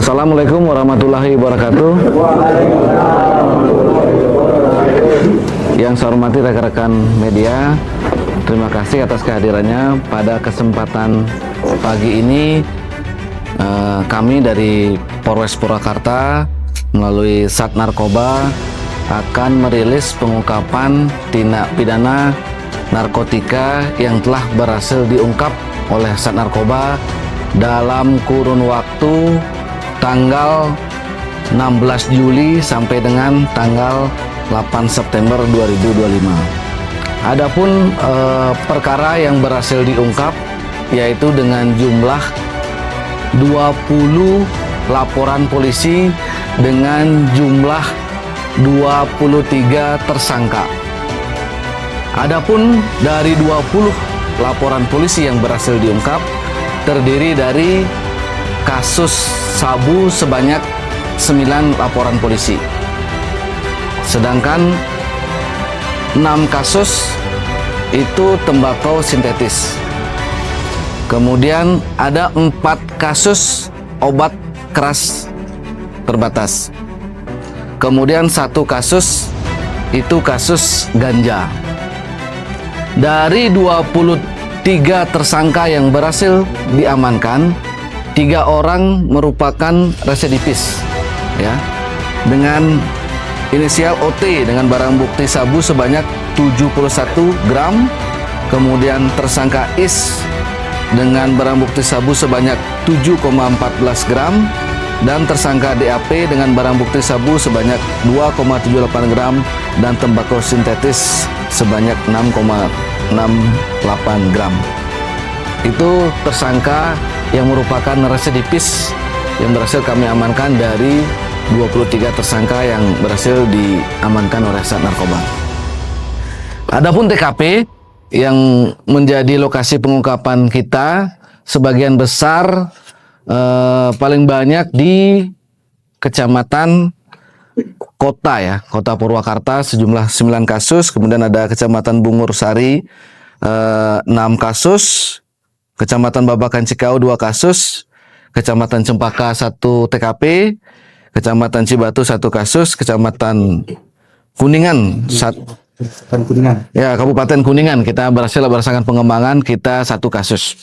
Assalamualaikum warahmatullahi wabarakatuh. Yang saya hormati rekan-rekan media, terima kasih atas kehadirannya pada kesempatan pagi ini. Kami dari Polres Purwakarta melalui Sat Narkoba akan merilis pengungkapan tindak pidana narkotika yang telah berhasil diungkap oleh Sat Narkoba dalam kurun waktu tanggal 16 Juli sampai dengan tanggal 8 September 2025. Adapun perkara yang berhasil diungkap yaitu dengan jumlah 20 laporan polisi dengan jumlah 23 tersangka. Adapun dari 20 laporan polisi yang berhasil diungkap terdiri dari kasus sabu sebanyak 9 laporan polisi. Sedangkan 6 kasus itu tembakau sintetis. Kemudian ada 4 kasus obat keras terbatas. Kemudian 1 kasus itu kasus ganja. Dari 23 tersangka yang berhasil diamankan, 3 orang merupakan residivis, ya, dengan inisial OT dengan barang bukti sabu sebanyak 71 gram, kemudian tersangka IS dengan barang bukti sabu sebanyak 7,14 gram, dan tersangka DAP dengan barang bukti sabu sebanyak 2,78 gram dan tembakau sintetis sebanyak 6,68 gram. Itu tersangka yang merupakan residivis yang berhasil kami amankan dari 23 tersangka yang berhasil diamankan oleh Sat Narkoba. Adapun TKP yang menjadi lokasi pengungkapan kita sebagian besar paling banyak di kecamatan kota, ya, Kota Purwakarta sejumlah 9 kasus, kemudian ada Kecamatan Bungur Sari 6 kasus, Kecamatan Babakan Cikau 2 kasus, Kecamatan Cempaka 1 TKP, Kecamatan Cibatu 1 kasus, Kecamatan Kuningan Kabupaten Kuningan kita berhasil berdasarkan pengembangan kita 1 kasus.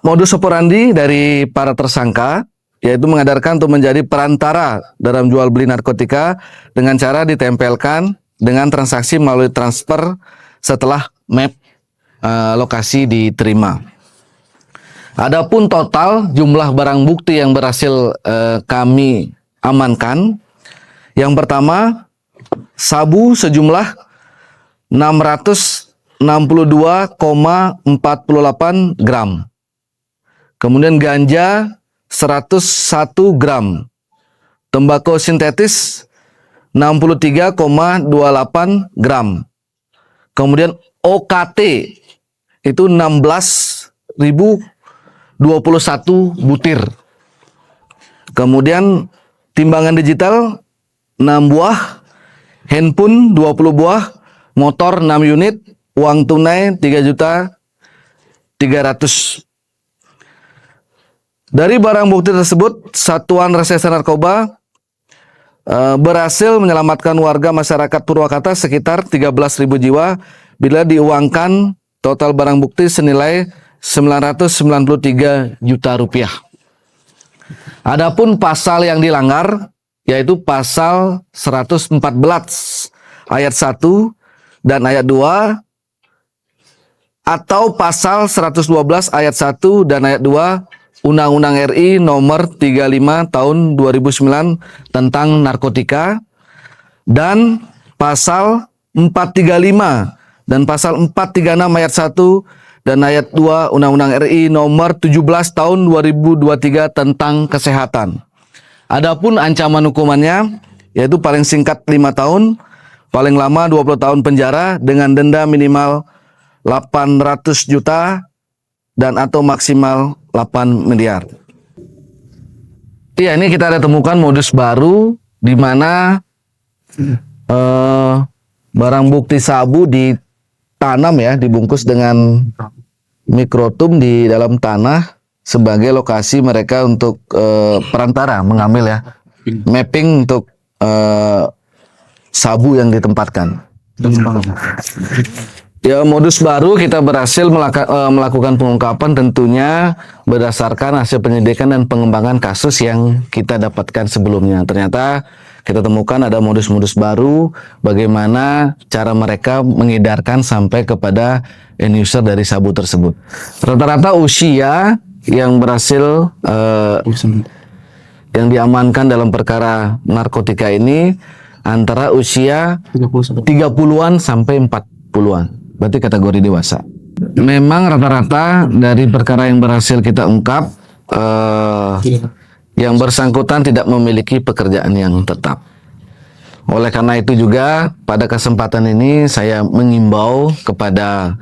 Modus operandi dari para tersangka yaitu mengedarkan untuk menjadi perantara dalam jual beli narkotika dengan cara ditempelkan dengan transaksi melalui transfer setelah map lokasi diterima. Adapun total jumlah barang bukti yang berhasil kami amankan, yang pertama sabu sejumlah 662,48 gram, kemudian ganja 101 gram, tembakau sintetis 63,28 gram, kemudian OKT itu 16.021 butir. Kemudian timbangan digital 6 buah, handphone 20 buah, motor 6 unit, uang tunai 3.300.000. Dari barang bukti tersebut, Satuan Reserse Narkoba berhasil menyelamatkan warga masyarakat Purwakarta sekitar 13.000 jiwa bila diuangkan total barang bukti senilai 993 juta rupiah. Adapun pasal yang dilanggar yaitu pasal 114 ayat 1 dan ayat 2 atau pasal 112 ayat 1 dan ayat 2 Undang-Undang RI nomor 35 tahun 2009 tentang narkotika, dan pasal 435 dan pasal 436 ayat 1 dan ayat 2 Undang-Undang RI nomor 17 tahun 2023 tentang kesehatan. Adapun ancaman hukumannya yaitu paling singkat 5 tahun, paling lama 20 tahun penjara dengan denda minimal 800 juta dan atau maksimal 8 miliar. Iya, ini kita ada temukan modus baru di mana barang bukti sabu ditanam, ya, dibungkus dengan mikrotum di dalam tanah sebagai lokasi mereka untuk perantara mengambil ya, mapping untuk sabu yang ditempatkan. Ya, modus baru kita berhasil melakukan pengungkapan tentunya berdasarkan hasil penyelidikan dan pengembangan kasus yang kita dapatkan sebelumnya. Ternyata kita temukan ada modus-modus baru bagaimana cara mereka mengedarkan sampai kepada end user dari sabu tersebut. Rata-rata usia yang berhasil yang diamankan dalam perkara narkotika ini antara usia 30-an sampai 40-an. Berarti kategori dewasa. Memang rata-rata dari perkara yang berhasil kita ungkap, yang bersangkutan tidak memiliki pekerjaan yang tetap. Oleh karena itu juga pada kesempatan ini saya mengimbau kepada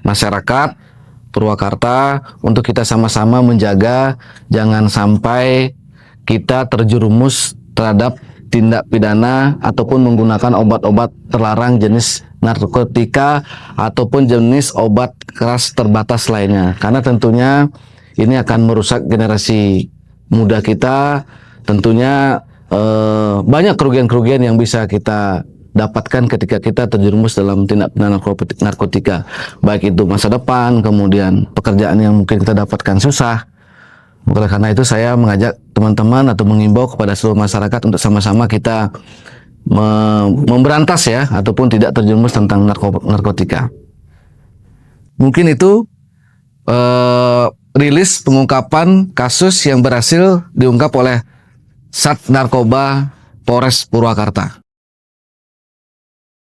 masyarakat Purwakarta untuk kita sama-sama menjaga jangan sampai kita terjerumus terhadap tindak pidana ataupun menggunakan obat-obat terlarang jenis narkotika ataupun jenis obat keras terbatas lainnya, karena tentunya ini akan merusak generasi muda kita. Tentunya banyak kerugian-kerugian yang bisa kita dapatkan ketika kita terjerumus dalam tindak pidana narkotika, baik itu masa depan, kemudian pekerjaan yang mungkin kita dapatkan susah. Oleh karena itu saya mengajak teman-teman atau mengimbau kepada seluruh masyarakat untuk sama-sama kita memberantas ya, ataupun tidak terjerumus tentang narkotika. Mungkin itu rilis pengungkapan kasus yang berhasil diungkap oleh Sat Narkoba Polres Purwakarta.